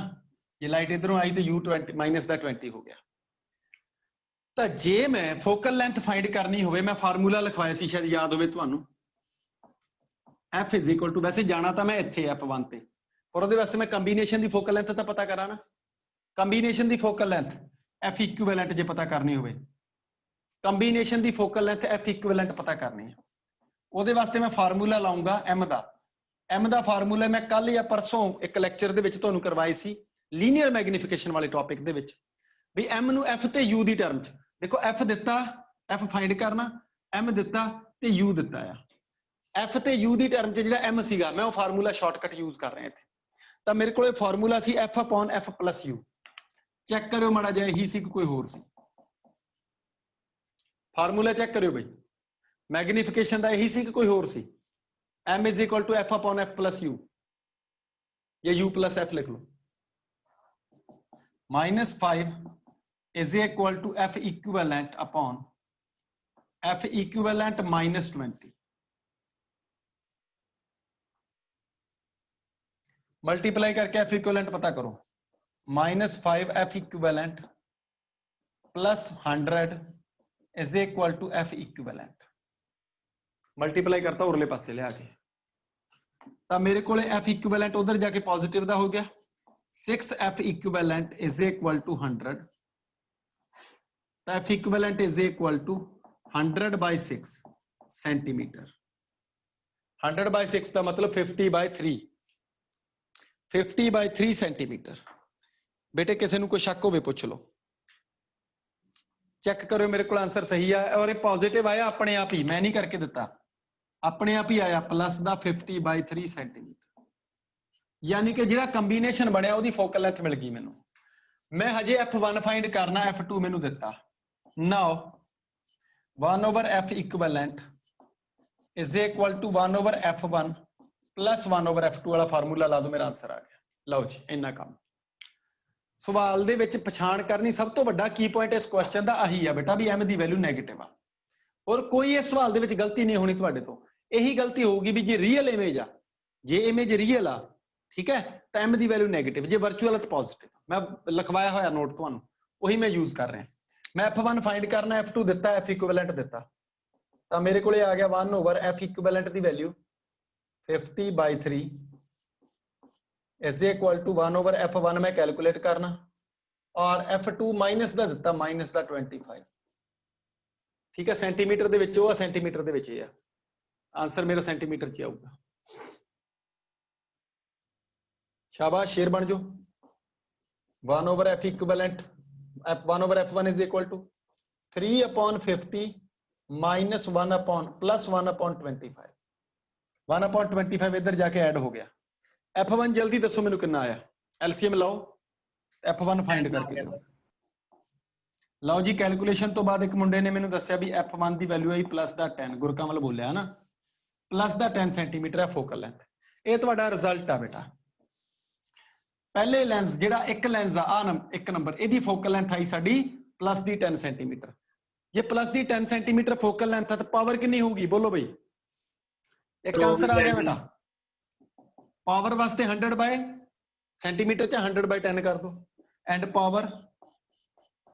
ये लाइट इधरों आई तो u 20 माइनस द 20 हो गया। तो जे मैं फोकल लेंथ फाइंड करनी हो, मैं फार्मूला लिखवाया सी, शायद याद हो तुहानू, f इज इक्वल टू, वैसे जाना तो मैं इत्थे f1 ते, पर ਉਹਦੇ ਵਾਸਤੇ मैं कंबीनेशन की फोकल लेंथ तो पता करा ना। कंबीनेशन की फोकल लेंथ f इक्विवेलेंट जे पता करनी हो, कंबीनेशन की फोकल लेंथ f इक्विवेलेंट पता करनी है, ਉਹਦੇ ਵਾਸਤੇ मैं फार्मूला लाऊंगा m ਦਾ। m ਦਾ फार्मूला मैं कल या परसों एक लैक्चर ਦੇ ਵਿੱਚ ਤੁਹਾਨੂੰ ਕਰਵਾਈ ਸੀ, ਲੀਨੀਅਰ ਮੈਗਨੀਫਿਕੇਸ਼ਨ ਵਾਲੇ ਟੌਪਿਕ ਦੇ ਵਿੱਚ, ਵੀ m ਨੂੰ f ਤੇ u ਦੀ ਟਰਮ 'ਚ देखो, f दिता, f फाइंड करना, m दिता ते u दिता है, f ते u दी टर्म च जिहड़ा m सीगा, मैं वो फार्मूला शॉर्टकट यूज कर रहा थे। तो मेरे को फार्मूला सी f upon f plus u, check करो माड़ा जिहा यही सी कोई होर सी, फार्मूला चेक करो बई, मैग्नीफिकेशन का यही सी कि कोई होर सी, m is equal to f upon f plus u, या u प्लस f लिख लो, -5 is equal to f equivalent upon f equivalent minus 20, multiply करके f equivalent पता करो, -5 f equivalent plus 100 is equal to f equivalent, multiply करता उरले पासे ले आके, तो मेरे को f equivalent उधर जाके पॉजिटिव दा हो गया, 6 f equivalent is equal to 100, f equivalent is equal to 100 by 6 centimetre, 100 by 6 का मतलब 50 by 3, 50 by 3 सेंटीमीटर। बेटे किसी को कोई शक हो पूछ लो, चेक करो मेरे को आंसर सही है, और ये पॉजिटिव आया अपने आप ही, मैं नहीं करके दिता, अपने आप ही आया प्लस दा 50 by 3 सेंटीमीटर, यानी कि जिहड़ा कंबीनेशन बनया उसकी फोकल लेंथ मिल गई मैनू। मैं हजे f1 फाइंड करना, f2 मैनू दिता, now 1 over f equivalent is equal to 1 over f1 plus 1 over f2 वाला फार्मूला ला दो, मेरा आंसर आ गया। लो जी, इन्ना काम सवाल दे विच पछाण करनी, सब तो वड्डा की पॉइंट इस क्वेश्चन दा आही है बेटा, भी m दी वैल्यू नेगेटिव आ, और कोई इस सवाल दे विच गलती नहीं होनी तुहाडे तो, यही गलती होगी भी जे रियल इमेज आ, जे इमेज रियल आ, ठीक है, तो m दी वैल्यू नेगेटिव, जे वर्चुअल तो पॉजिटिव। मैं लिखवाया होया नोट तुहानू, वही मैं यूज कर रहा, मैं f1 फाइंड करना, f2 दिता, f इक्विवेलेंट दिता, तो मेरे को आ गया 1 ओवर f इक्विवेलेंट की value 50 by 3 is equal to 1 over f1 मैं कैलकुलेट करना, और f2 माइनस का दिता, माइनस का 25, ठीक है, सेंटीमीटर दे विच, सेंटीमीटर दे विच है, आंसर मेरा सेंटीमीटर च आऊगा। शाबाश, शेर बन जाओ। 1 over f equivalent, 1 over f1 is equal to 3 upon 50 minus 1 upon plus 1 upon 25, 1 upon 25 इधर जाके ऐड हो गया। f1 जल्दी दसो मैनू कितना आया, एलसीएम लाओ, f1 फाइंड करके दो। लो जी, कैलकुलेशन तो बाद एक मुंडे ने मैनू दस्या भी f1 की वैल्यू आई प्लस दा 10, गुरकमल बोलिया ना, प्लस दा 10 सेंटीमीटर है फोकल लेंथ। ये तुहाडा रिजल्ट आ बेटा, पहले लेंस जिहड़ा एक लेंस आ एक नंबर, इहदी फोकल लेंथ आई साडी प्लस दी 10 सेंटीमीटर, ये प्लस दी 10 सेंटीमीटर फोकल लेंथ है तो पावर कितनी होगी, बोलो भाई, एक आंसर आ गया बेटा, पावर वास्ते 100 बाय सेंटीमीटर च 100 बाय 10 कर दो, and power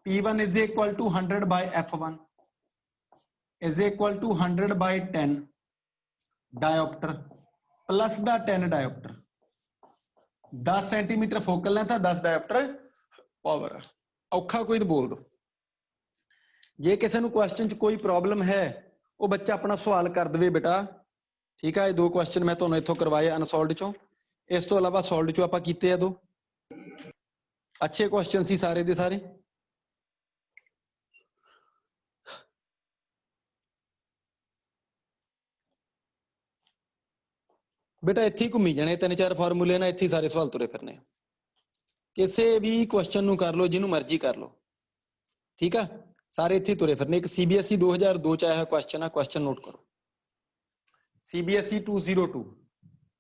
P1 is equal to 100 by F1 is equal to 100 by 10 dioptre plus दा 10 dioptre, 10 centimetre focal length, 10 dioptre power. औखा कोई तो बोल दो, जे किसी को क्वेश्चन च कोई प्रॉब्लम है वो बच्चा अपना सवाल कर दे बेटा, ठीक है। 2 क्वेश्चन मैं तुहानू इत्थों करवाए अनसॉल्वड चों, इस तो इलावा सॉल्वड चों आपां कीते 2 अच्छे क्वेश्चन सी सारे दे सारे। बेटा इत्थे ही घूमी जाने, 3-4 फार्मूले ना इत्थे सारे सवाल तुरे फिरने, किसी भी क्वेश्चन नू कर लो, जिन्हों मर्जी कर लो, ठीक है, सारे इत्थे तुरे फिरने। एक CBSE 2002 च आया क्वेश्चन है, क्वेश्चन नोट करो, CBSE 2002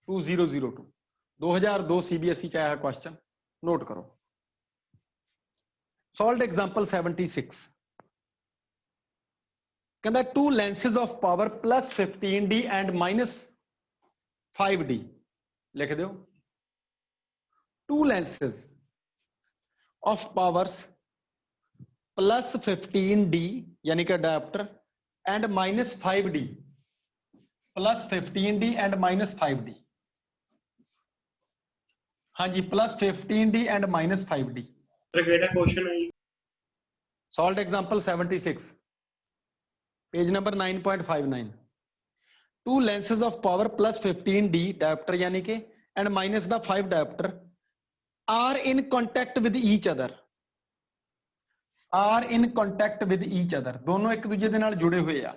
2002 CBSE च आया क्वेश्चन, नोट करो। सॉल्व्ड एग्जांपल 76, कहता two lenses of power plus 15D and minus 5D लिख दो। Two lenses of powers plus 15D यानी कि diopter and minus 5D plus 15D and minus 5D। हाँ जी plus 15D and minus 5D। Question है solve example 76 page number 9.59। Two lenses of power plus 15D dioptre यानी कि and minus the 5 diopter are in contact with each other. Are in contact with each other दोनों एक दूजे दे नाल जुड़े हुए आ।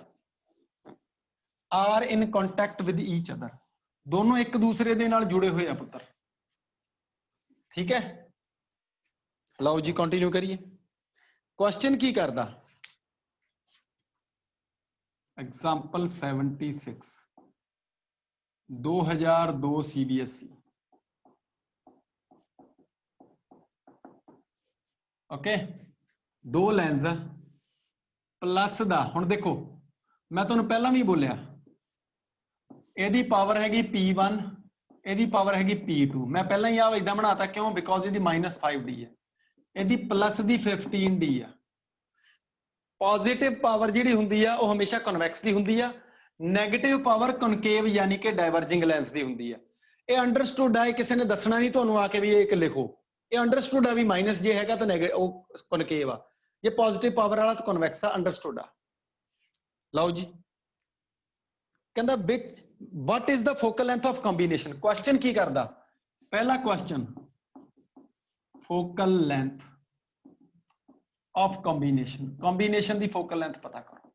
Are in contact with each other दोनों एक दूसरे दे नाल जुड़े हुए आ पुत्र। ठीक है लो जी कंटिन्यू करिए। क्वेश्चन की करदा एग्जाम्पल 76 2002 CBSE। ओके दो लेंस प्लस दा हुण देखो मैं तुहानूं पहला भी बोलिया इहदी पावर हैगी P1 इहदी पावर हैगी P2। मैं पहला ही आ इदां बनाता क्यों बिकॉज इहदी माइनस 5D है इहदी प्लस दी 15D है। पॉजिटिव पावर जिहड़ी हुंदी आ वो हमेशा कन्वैक्स दी हुंदी आ। नैगेटिव पावर कनकेव यानी कि डाइवर्जिंग लेंस दी हुंदी आ। ये अंडरस्टूड है किसी ने दसना नहीं तुहानूं आके भी एक लिखो ये अंडरस्टूड है भी माइनस जे हैगा तो नेगेटिव कनकेव आ जे पॉजिटिव पावर वाला तो कन्वैक्स आ अंडरस्टूड आ। लो जी कहंदा विच what is the focal length of combination. Question की करदा पहला question focal length of combination combination दी फोकल लेंथ पता करो।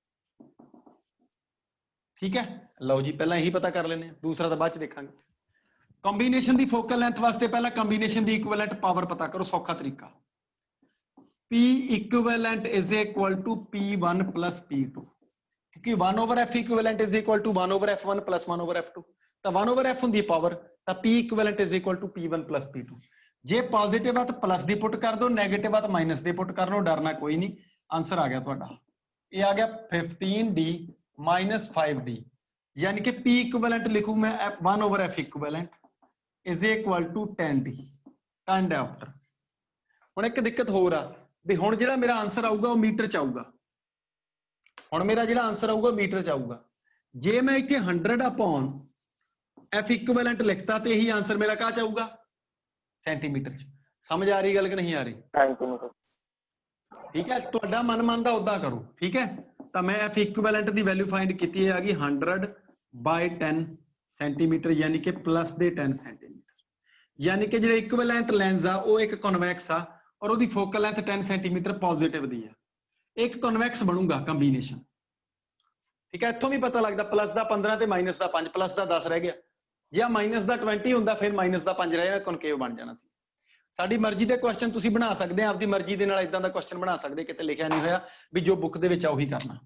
ठीक है लो जी पहला यही पता कर लेने दूसरा तो बाद च देखांगे। कॉम्बिनेशन दी फोकल लेंथ वास्ते पहला कॉम्बिनेशन दी इक्विवेलेंट पावर पता करो सौखा तरीका P equivalent is equal to P1 plus P2 क्योंकि 1/f equivalent is equal to 1/f1 plus 1/f2 तो 1/f हुंदी पावर तो P equivalent is equal to P1 plus P2। जे पॉजिटिव आ तो प्लस दी पुट कर दो नेगेटिव आ तो माइनस दी पुट कर लो डरना कोई नहीं आंसर आ गया तुहाडा। ये आ गया 15D माइनस 5D यानी कि P इक्विवेलेंट लिखूं मैं 1/f equivalent is equal to 10D 10 dioptre. हुण एक दिक्कत होर आ भी हुण जिहड़ा मेरा आंसर आऊगा वो मीटर च आऊगा। हुण मेरा जिहड़ा आंसर आऊगा मीटर च आऊगा। जे मैं इत्थे 100/f इक्विवेलेंट लिखता तो यही आंसर मेरा कहाँ च आऊगा सेंटीमीटर च। समझ आ रही गल कि नहीं आ रही। ठीक है तुहाडा मन मनदा उदां करो। ठीक है तो मैं f इक्विवेलेंट दी वैल्यू फाइंड कीती है आ गई 100/10 सेंटीमीटर यानी कि प्लस दे 10 सेंटीमीटर यानी कि जो इक्विवेलेंट लेंस आ वो एक कन्वैक्स आ और उसकी फोकल लेंथ 10 सेंटीमीटर पॉजिटिव दी है। एक कन्वैक्स बनूंगा कॉम्बिनेशन। ठीक है इत्थों भी पता लगता प्लस का 15 ते माइनस का 5 प्लस का 10 रह गया जे माइनस का 20 हुंदा फिर माइनस का 5 रह जाना कॉनकेव बन जाना सी। साडी मर्जी दे क्वेश्चन तुसीं बना सकते हैं आपकी मर्जी दे नाल इदां दा क्वेश्चन बना सकते किते लिखिया नहीं होया भी जो बुक दे विच आ उही करना।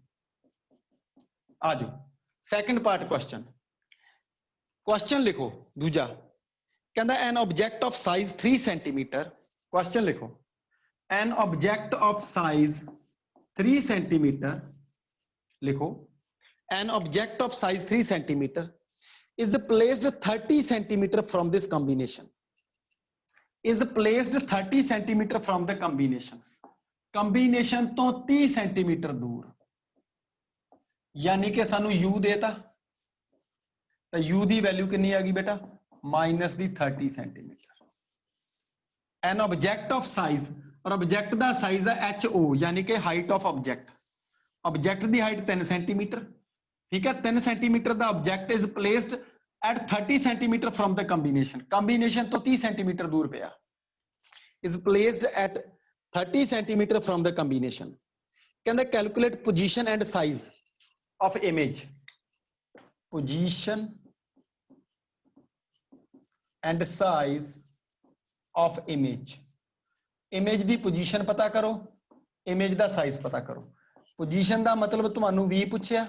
आ जाओ सैकंड पार्ट क्वेश्चन। क्वेश्चन लिखो दूजा कहंदा an object of size 3 centimeter. Question लिखो an object of size 3 centimeter लिखो an object of size 3 centimeter is placed 30 centimeter from this combination is placed 30 centimeter from the combination तो 30 centimeter दूर यानी कि सानू u देता तो u दी value कितनी आ गई बेटा minus the 30 centimeter. An object of size और ऑब्जेक्ट दा साइज है HO यानी कि हाइट ऑफ ऑब्जेक्ट। ऑब्जेक्ट दी हाइट 3 सेंटीमीटर। ठीक है 3 सेंटीमीटर दा object is placed at 30 centimeter from the combination तो 30 सेंटीमीटर दूर पे is placed at 30 centimeter from the combination. कहंदा calculate position and size of image. Position and size of image. Image दी position पता करो इमेज दा size पता करो। पोजीशन दा मतलब तुहानू v पूछया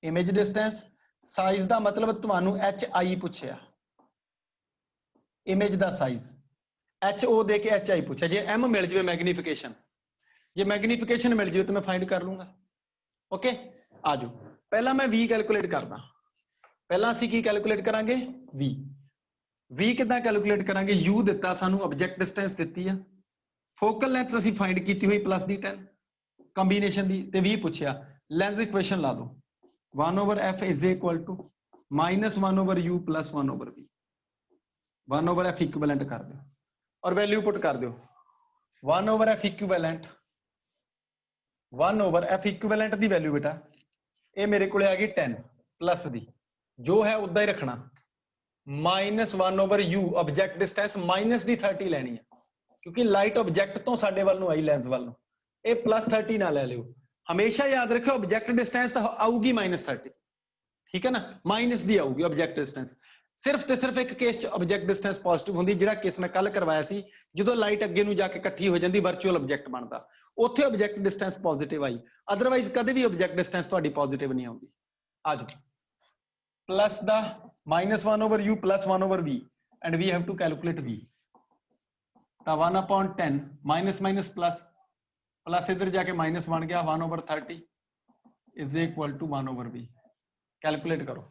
इमेज डिस्टेंस साइज दा मतलब तुहानू HI पूछया इमेज दा साइज HO दे के HI पूछा जे M मिल जाए मैग्नीफिकेशन जे मैग्नीफिकेशन मिल जाए तो मैं फाइंड कर लूंगा। ओके ਆ ਜਾਓ ਪਹਿਲਾਂ ਮੈਂ v ਕੈਲਕੂਲੇਟ ਕਰਦਾ। ਪਹਿਲਾਂ ਅਸੀਂ ਕੀ ਕੈਲਕੂਲੇਟ ਕਰਾਂਗੇ v ਕਿੱਦਾਂ ਕੈਲਕੂਲੇਟ ਕਰਾਂਗੇ। u ਦਿੱਤਾ ਸਾਨੂੰ, ਆਬਜੈਕਟ ਡਿਸਟੈਂਸ ਦਿੱਤੀ ਆ, ਫੋਕਲ ਲੈਂਥ ਅਸੀਂ ਫਾਈਂਡ ਕੀਤੀ ਹੋਈ ਪਲੱਸ ਦੀ 10 ਕੰਬੀਨੇਸ਼ਨ ਦੀ, ਤੇ v ਪੁੱਛਿਆ। ਲੈਂਸ ਇਕੁਏਸ਼ਨ ਲਾ ਦਿਓ 1/f is equal to -1/u plus 1/v 1/f ਇਕੁਇਵੈਲੈਂਟ ਕਰ ਦਿਓ ਔਰ ਵੈਲਿਊ ਪੁੱਟ ਕਰ ਦਿਓ 1/f ਇਕੁਇਵੈਲੈਂਟ 1/f ਇਕੁਇਵੈਲੈਂਟ ਦੀ ਵੈਲਿਊ ਬੇਟਾ ਇਹ ਮੇਰੇ ਕੋਲੇ ਆ ਗਈ 10 ਪਲੱਸ ਦੀ, ਜੋ ਹੈ ਉਦਾਂ ਹੀ ਰੱਖਣਾ, -1/u ਆਬਜੈਕਟ ਡਿਸਟੈਂਸ ਮਾਈਨਸ ਦੀ 30 ਲੈਣੀ ਹੈ ਕਿਉਂਕਿ ਲਾਈਟ ਆਬਜੈਕਟ ਤੋਂ ਸਾਡੇ ਵੱਲ ਨੂੰ ਆਈ ਲੈਂਸ ਵੱਲ ਨੂੰ, ਇਹ +30 ਨਾ ਲੈ ਲਿਓ। ਹਮੇਸ਼ਾ ਯਾਦ ਰੱਖਿਓ ਆਬਜੈਕਟ ਡਿਸਟੈਂਸ ਤਾਂ ਆਊਗੀ -30, ਠੀਕ ਹੈ ਨਾ, ਮਾਈਨਸ ਦੀ ਆਊਗੀ ਆਬਜੈਕਟ ਡਿਸਟੈਂਸ। ਸਿਰਫ ਤੇ ਸਿਰਫ ਇੱਕ ਕੇਸ ਚ ਆਬਜੈਕਟ ਡਿਸਟੈਂਸ ਪੋਜ਼ਿਟਿਵ ਹੁੰਦੀ, ਜਿਹੜਾ ਕੇਸ ਮੈਂ ਕੱਲ ਕਰਵਾਇਆ ਸੀ, ਜਦੋਂ ਲਾਈਟ ਅੱਗੇ ਨੂੰ ਜਾ ਕੇ ਇਕੱਠੀ ਹੋ ਜਾਂਦੀ ਵਰਚੁਅਲ ਆਬਜੈਕਟ ਬਣਦਾ, ਉੱਥੇ ਆਬਜੈਕਟ ਡਿਸਟੈਂਸ ਪੋਜ਼ਿਟਿਵ ਆਈ, ਅਦਰਵਾਈਜ਼ ਕਦੇ ਵੀ ਆਬਜੈਕਟ ਡਿਸਟੈਂਸ ਤੁਹਾਡੀ ਪੋਜ਼ਿਟਿਵ ਨਹੀਂ ਆਉਂਦੀ। ਆ ਜਾਓ plus the -1/u plus 1/v and we have to calculate v, ਤਾਂ 1/10 ਮਾਈਨਸ ਪਲੱਸ ਇੱਧਰ ਜਾ ਕੇ ਮਾਈਨਸ ਬਣ ਗਿਆ 1/30 is equal to 1/v। Calculate ਕਰੋ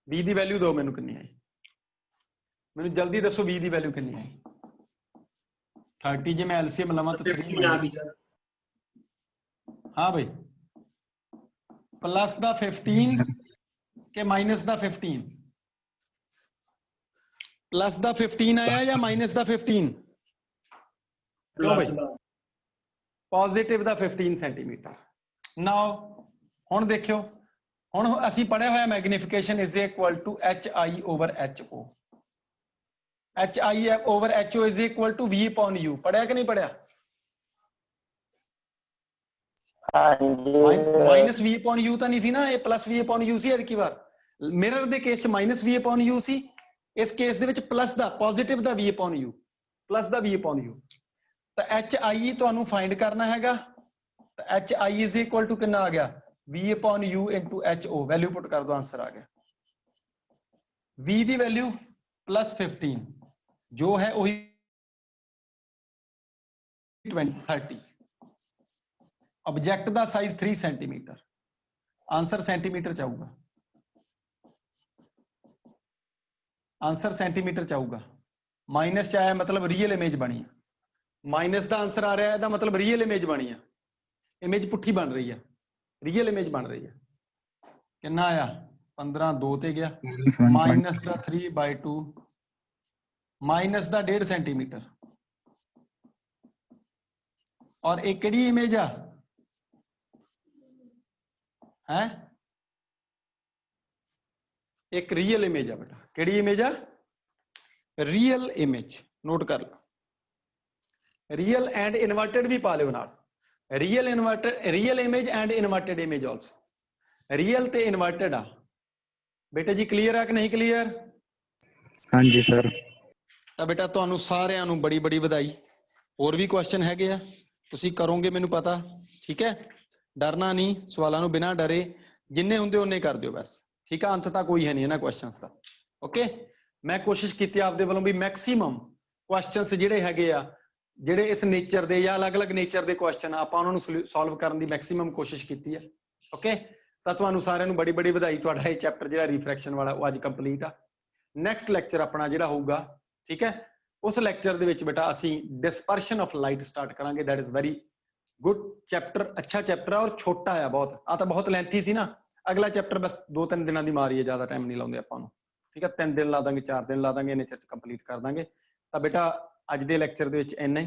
v ਦੀ ਵੈਲਿਊ ਦਿਓ ਮੈਨੂੰ ਕਿੰਨੀ ਆਈ, ਮੈਨੂੰ ਜਲਦੀ ਦੱਸੋ v ਦੀ ਵੈਲਿਊ ਕਿੰਨੀ ਆਈ। 30 ਜੇ ਮੈਂ LCM ਲਵਾਂ ਤਾਂ 3 ਹਾਂ ਬਈ ਪਲੱਸ ਦਾ 15 ਕਿ ਮਾਈਨਸ ਦਾ 15, ਪਲੱਸ ਦਾ 15 ਆਇਆ ਜਾਂ ਮਾਈਨਸ ਦਾ 15? ਕਿਉਂ ਬਈ ਪੋਜ਼ਿਟਿਵ ਦਾ 15 ਸੈਂਟੀਮੀਟਰ। ਨਾਓ ਹੁਣ ਦੇਖਿਓ, ਹੁਣ ਅਸੀਂ ਪੜਿਆ ਹੋਇਆ magnification is equal to HI/HO, HI/HO is equal to V/U, ਪੜਿਆ ਕਿ ਨਹੀਂ ਪੜਿਆ? ਮਾਈਨਸ V/U ਤਾਂ ਨਹੀਂ ਸੀ ਨਾ, ਇਹ ਪਲੱਸ V/U ਸੀ। ਅਰਕੀ ਵਾਰ ਮਿਰਰ ਦੇ ਕੇਸ ਚ ਮਾਈਨਸ V/U ਸੀ, ਇਸ ਕੇਸ ਦੇ ਵਿੱਚ ਪਲੱਸ ਦਾ ਪੋਜ਼ਿਟਿਵ ਦਾ V/U, ਪਲੱਸ ਦਾ V/U। ਤਾਂ HI ਤੁਹਾਨੂੰ ਫਾਈਂਡ ਕਰਨਾ ਹੈਗਾ, ਤਾਂ HI ਇਜ਼ ਇਕੁਅਲ ਟੂ ਕਿੰਨਾ ਆ ਗਿਆ V/U into HO, ਵੈਲਿਊ ਪੁੱਟ ਕਰ ਦੋ, ਆਂਸਰ ਆ ਗਿਆ। V ਦੀ ਵੈਲਿਊ +15 ਜੋ ਹੈ ਉਹੀ 30, ਆਬਜੈਕਟ ਦਾ ਸਾਈਜ਼ 3 ਸੈਂਟੀਮੀਟਰ, ਆਂਸਰ ਸੈਂਟੀਮੀਟਰ ਚ ਆਊਗਾ, ਆਂਸਰ ਸੈਂਟੀਮੀਟਰ ਚ ਆਊਗਾ। ਮਾਈਨਸ ਚ ਆਇਆ ਮਤਲਬ ਰੀਅਲ ਇਮੇਜ ਬਣੀ ਆ, ਮਾਈਨਸ ਦਾ ਆਂਸਰ ਆ ਰਿਹਾ ਇਹਦਾ ਮਤਲਬ ਰੀਅਲ ਇਮੇਜ ਬਣੀ ਆ, ਇਮੇਜ ਪੁੱਠੀ ਬਣ ਰਹੀ ਆ, ਰੀਅਲ ਇਮੇਜ ਬਣ ਰਹੀ ਆ। ਕਿੰਨਾ ਆਇਆ 15 2 ਤੇ ਗਿਆ, ਮਾਈਨਸ ਦਾ 3/2 ਮਾਈਨਸ ਦਾ 1.5 ਸੈਂਟੀਮੀਟਰ। ਔਰ ਇਹ ਕਿਹੜੀ ਇਮੇਜ ਆ ਹੈ? ਇੱਕ ਰੀਅਲ ਇਮੇਜ ਆ ਬੇਟਾ। ਕਿਹੜੀ ਇਮੇਜ ਆ? Real image. ਨੋਟ ਕਰ ਲਓ, ਰੀਅਲ ਐਂਡ ਇਨਵਰਟਡ ਵੀ ਪਾ ਲਿਓ ਨਾਲ, real inverted, real image and inverted image also. Real ਤੇ ਇਨਵਰਟਡ ਆ ਬੇਟਾ ਜੀ, ਕਲੀਅਰ ਆ ਕਿ ਨਹੀਂ ਕਲੀਅਰ? ਹਾਂਜੀ ਸਰ। ਤਾਂ ਬੇਟਾ ਤੁਹਾਨੂੰ ਸਾਰਿਆਂ ਨੂੰ ਬੜੀ ਬੜੀ ਵਧਾਈ। ਹੋਰ ਵੀ ਕੁਐਸਚਨ ਹੈਗੇ ਆ, ਤੁਸੀਂ ਕਰੋਗੇ ਮੈਨੂੰ ਪਤਾ, ਠੀਕ ਹੈ? ਡਰਨਾ ਨਹੀਂ, ਸਵਾਲਾਂ ਨੂੰ ਬਿਨਾਂ ਡਰੇ ਜਿੰਨੇ ਹੁੰਦੇ ਉਹਨੇ ਕਰ ਦਿਓ ਬਸ, ਠੀਕ ਆ? ਅੰਤ ਤਾਂ ਕੋਈ ਹੈ ਨਹੀਂ ਇਹਨਾਂ ਕੁਐਸਚਨਸ ਦਾ। ਓਕੇ, ਮੈਂ ਕੋਸ਼ਿਸ਼ ਕੀਤੀ ਆਪਦੇ ਵੱਲੋਂ ਵੀ ਮੈਕਸਿਮਮ ਕੁਐਸਚਨਸ ਜਿਹੜੇ ਹੈਗੇ ਆ, ਜਿਹੜੇ ਇਸ ਨੇਚਰ ਦੇ ਜਾਂ ਅਲੱਗ-ਅਲੱਗ ਨੇਚਰ ਦੇ ਕੁਐਸਚਨ ਆ, ਆਪਾਂ ਉਹਨਾਂ ਨੂੰ ਸੋਲਵ ਕਰਨ ਦੀ ਮੈਕਸਿਮਮ ਕੋਸ਼ਿਸ਼ ਕੀਤੀ ਹੈ। ਓਕੇ, ਤਾਂ ਤੁਹਾਨੂੰ ਸਾਰਿਆਂ ਨੂੰ ਬੜੀ ਬੜੀ ਵਧਾਈ। ਤੁਹਾਡਾ ਇਹ ਚੈਪਟਰ ਜਿਹੜਾ ਰਿਫਰੈਕਸ਼ਨ ਵਾਲਾ ਉਹ ਅੱਜ ਕੰਪਲੀਟ ਆ। ਨੈਕਸਟ ਲੈਕਚਰ ਆਪਣਾ ਜਿਹੜਾ ਹੋਊਗਾ, ਠੀਕ ਹੈ, ਉਸ ਲੈਕਚਰ ਦੇ ਵਿੱਚ ਬੇਟਾ ਅਸੀਂ ਡਿਸਪਰਸ਼ਨ ਆਫ ਲਾਈਟ ਸਟਾਰਟ ਕਰਾਂਗੇ। That is very good chapter, ਅੱਛਾ ਚੈਪਟਰ ਆ ਔਰ ਛੋਟਾ ਆ ਬਹੁਤ। ਆ ਤਾਂ ਬਹੁਤ ਲੈਂਥੀ ਸੀ ਨਾ, ਅਗਲਾ ਚੈਪਟਰ ਬਸ 2-3 ਦਿਨਾਂ ਦੀ ਮਾਰੀ ਹੈ, ਜ਼ਿਆਦਾ ਟਾਈਮ ਨਹੀਂ ਲਾਉਂਦੇ ਆਪਾਂ ਨੂੰ, ਠੀਕ ਹੈ? 3 ਦਿਨ ਲਾ ਦਾਂਗੇ, 4 ਦਿਨ ਲਾ ਦਾਂਗੇ, ਇਹਨੇ ਚ ਕੰਪਲੀਟ ਕਰ ਦਾਂਗੇ। ਤਾਂ ਬੇਟਾ ਅੱਜ ਦੇ ਲੈਕਚਰ ਦੇ ਵਿੱਚ ਇੰਨਾ ਹੀ।